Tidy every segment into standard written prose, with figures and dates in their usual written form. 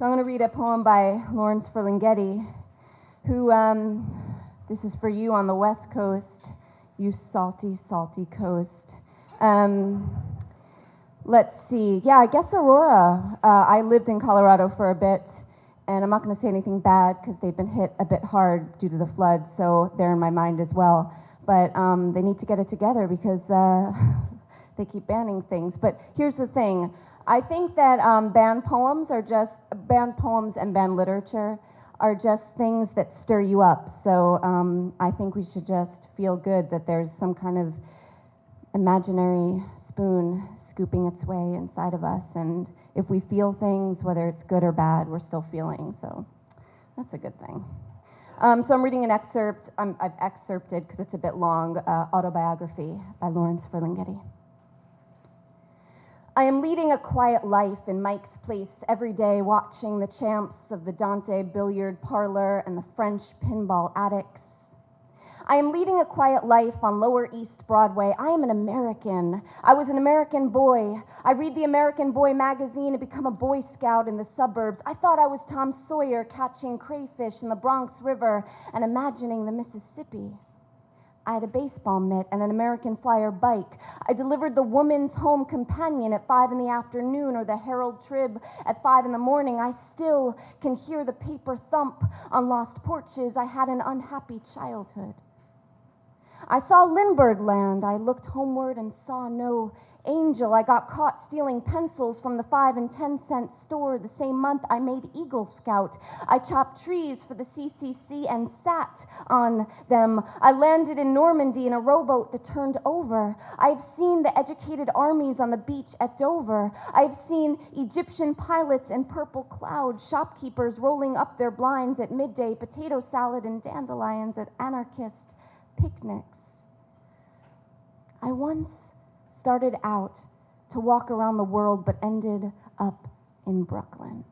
So I'm going to read a poem by Lawrence Ferlinghetti, who, this is for you on the West Coast, you salty, salty coast. Let's see. Yeah, I guess Aurora. I lived in Colorado for a bit, and I'm not going to say anything bad because they've been hit a bit hard due to the flood, so they're in my mind as well. But they need to get it together because they keep banning things. But here's the thing. I think that banned poems and banned literature are just things that stir you up. So I think we should just feel good that there's some kind of imaginary spoon scooping its way inside of us. And if we feel things, whether it's good or bad, we're still feeling. So that's a good thing. So I'm reading an excerpt. I've excerpted because it's a bit long, Autobiography by Lawrence Ferlinghetti. I am leading a quiet life in Mike's Place every day, watching the champs of the Dante billiard parlor and the French pinball addicts. I am leading a quiet life on Lower East Broadway. I am an American. I was an American boy. I read the American Boy magazine and become a Boy Scout in the suburbs. I thought I was Tom Sawyer catching crayfish in the Bronx River and imagining the Mississippi. I had a baseball mitt and an American Flyer bike. I delivered the Woman's Home Companion at 5 in the afternoon or the Herald Trib at 5 in the morning. I still can hear the paper thump on lost porches. I had an unhappy childhood. I saw Lindbergh land. I looked homeward and saw no angel. I got caught stealing pencils from the 5 and 10 cent store. The same month I made Eagle Scout. I chopped trees for the CCC and sat on them. I landed in Normandy in a rowboat that turned over. I've seen the educated armies on the beach at Dover. I've seen Egyptian pilots in purple clouds, shopkeepers rolling up their blinds at midday, potato salad and dandelions at anarchist picnics. I once started out to walk around the world, but ended up in Brooklyn.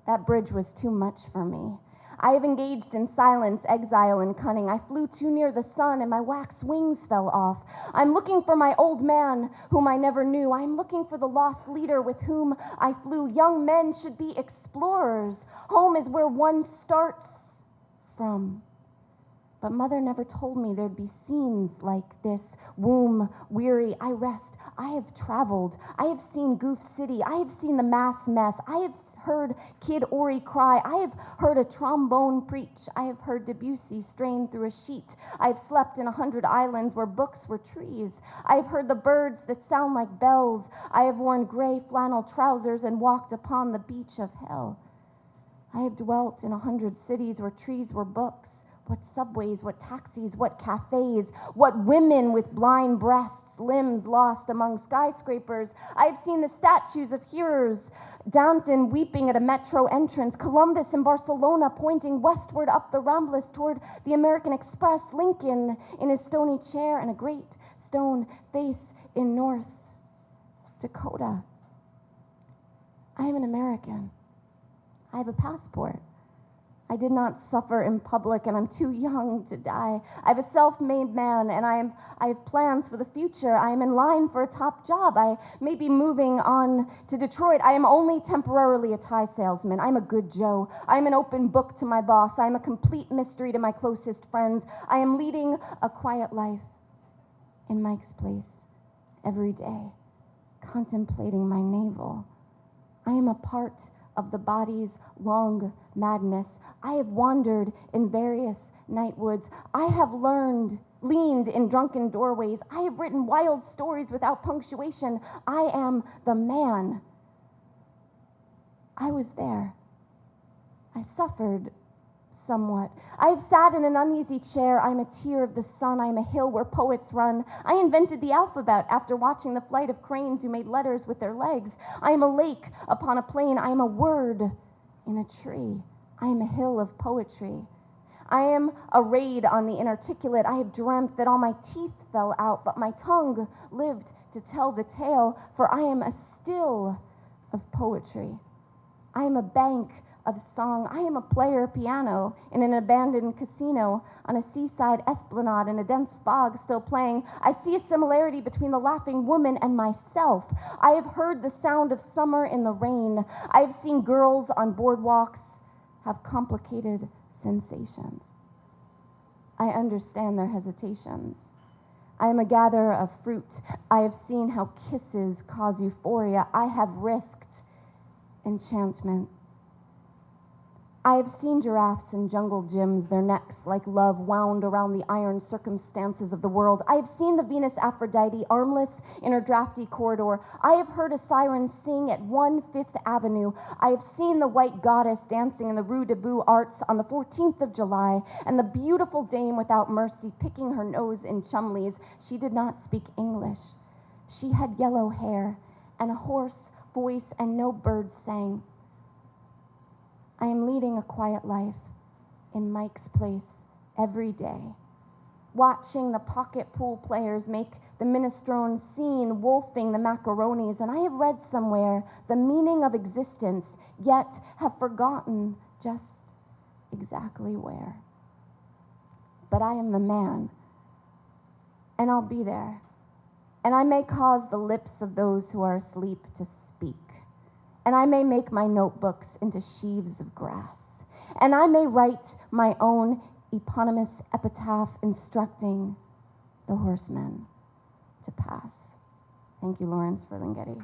That bridge was too much for me. I have engaged in silence, exile, and cunning. I flew too near the sun, and my wax wings fell off. I'm looking for my old man, whom I never knew. I'm looking for the lost leader with whom I flew. Young men should be explorers. Home is where one starts from. But mother never told me there'd be scenes like this. Womb weary, I rest. I have traveled. I have seen Goof City. I have seen the mass mess. I have heard Kid Ory cry. I have heard a trombone preach. I have heard Debussy strain through a sheet. I have slept in 100 islands where books were trees. I have heard the birds that sound like bells. I have worn gray flannel trousers and walked upon the beach of hell. I have dwelt in 100 cities where trees were books. What subways, what taxis, what cafes, what women with blind breasts, limbs lost among skyscrapers. I have seen the statues of heroes, Downton weeping at a metro entrance, Columbus in Barcelona pointing westward up the Ramblas toward the American Express, Lincoln in his stony chair, and a great stone face in North Dakota. I am an American. I have a passport. I did not suffer in public, and I'm too young to die. I have a self-made man, and I have plans for the future. I am in line for a top job. I may be moving on to Detroit. I am only temporarily a tie salesman. I'm a good Joe. I am an open book to my boss. I am a complete mystery to my closest friends. I am leading a quiet life in Mike's Place every day, contemplating my navel. I am a part of the body's long madness. I have wandered in various night woods. I have leaned in drunken doorways. I have written wild stories without punctuation. I am the man. I was there. I suffered somewhat. I have sat in an uneasy chair. I'm a tear of the sun. I'm a hill where poets run. I invented the alphabet after watching the flight of cranes who made letters with their legs. I am a lake upon a plain. I am a word in a tree. I am a hill of poetry. I am a raid on the inarticulate. I have dreamt that all my teeth fell out, but my tongue lived to tell the tale, for I am a still of poetry. I am a bank of song. I am a player piano in an abandoned casino on a seaside esplanade in a dense fog still playing. I see a similarity between the laughing woman and myself. I have heard the sound of summer in the rain. I have seen girls on boardwalks have complicated sensations. I understand their hesitations. I am a gatherer of fruit. I have seen how kisses cause euphoria. I have risked enchantment. I have seen giraffes in jungle gyms, their necks like love wound around the iron circumstances of the world. I have seen the Venus Aphrodite armless in her drafty corridor. I have heard a siren sing at 1 Fifth Avenue. I have seen the white goddess dancing in the Rue de Beaux Arts on the 14th of July, and the beautiful dame without mercy picking her nose in Chumley's. She did not speak English. She had yellow hair and a hoarse voice, and no birds sang. I am leading a quiet life in Mike's place every day, watching the pocket pool players make the minestrone scene, wolfing the macaronis, and I have read somewhere the meaning of existence, yet have forgotten just exactly where. But I am the man, and I'll be there, and I may cause the lips of those who are asleep to speak. And I may make my notebooks into sheaves of grass. And I may write my own eponymous epitaph instructing the horsemen to pass. Thank you, Lawrence Ferlinghetti.